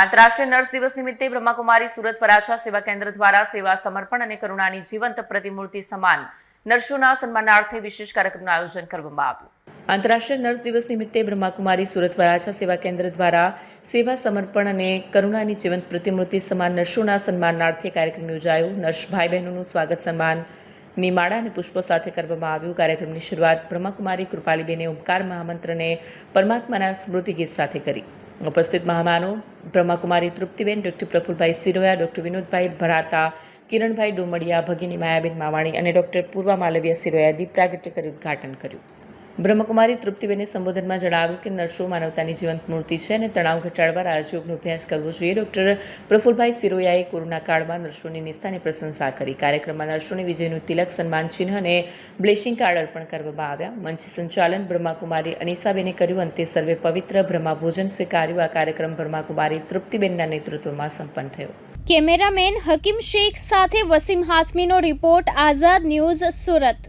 આંતરરાષ્ટ્રીય નર્સ દિવસ નિમિત્તે બ્રહ્માકુમારી સુરત વરાછા સેવા કેન્દ્ર દ્વારા સેવા સમર્પણ અને કરુણાની જીવંત પ્રતિમૂર્તિ સમાન નર્સોના સન્માનાર્થે વિશેષ કાર્યક્રમનું આયોજન કરવામાં આવ્યું. આંતરરાષ્ટ્રીય નર્સ દિવસ નિમિત્તે બ્રહ્માકુમારી સુરત વરાછા સેવા કેન્દ્ર દ્વારા સેવા સમર્પણ અને કરુણાની જીવંત પ્રતિમૂર્તિ સમાન નર્સોના સન્માનાર્થે કાર્યક્રમ યોજાયો. નર્સ ભાઈ બહેનોનું સ્વાગત સન્માનની માળા અને પુષ્પો સાથે કરવામાં આવ્યું. કાર્યક્રમની શરૂઆત બ્રહ્માકુમારી કૃપાલીબેને ઓમકાર મહામંત્રને પરમાત્માના સ્મૃતિ ગીત સાથે કરી. ઉપસ્થિત મહેમાનો બ્રહ્માકુમારી તૃપ્તિબેન, ડૉક્ટર પ્રફુલભાઈ સિરોયા, ડૉક્ટર વિનોદભાઈ ભરાતા, કિરણભાઈ ડોમડિયા, ભગિની માયાબેન માવાણી અને ડૉક્ટર પૂર્વા માલવીય સિરોયા દીપ પ્રાગટ્ય કરી ઉદ્ઘાટન કર્યું. બ્રહ્માકુમારી તૃપ્તિબેને સંબોધનમાં જણાવ્યું કે નર્સો માનવતાની જીવંત મૂર્તિ છે અને તણાવ ઘટાડવા રાજયોગનો અભ્યાસ કરવો જોઈએ. ડૉક્ટર પ્રફુલભાઈ સિરોયાએ કોરોના કાળમાં નર્સોની નિષ્ઠાની પ્રશંસા કરી. કાર્યક્રમમાં નર્સોની વિજયનું તિલક, સન્માન ચિહ્ન અને બ્લેસિંગ કાર્ડ અર્પણ કરવામાં આવ્યા. મંચ સંચાલન બ્રહ્માકુમારી અનીસાબેને કર્યું. અંતે સર્વે પવિત્ર બ્રહ્મા ભોજન સ્વીકાર્યું. આ કાર્યક્રમ બ્રહ્માકુમારી તૃપ્તિબેનના નેતૃત્વમાં સંપન્ન થયો. કેમેરામેન હકીમ શેખ સાથે વસીમ હાસમીનો રિપોર્ટ, આઝાદ ન્યૂઝ, સુરત.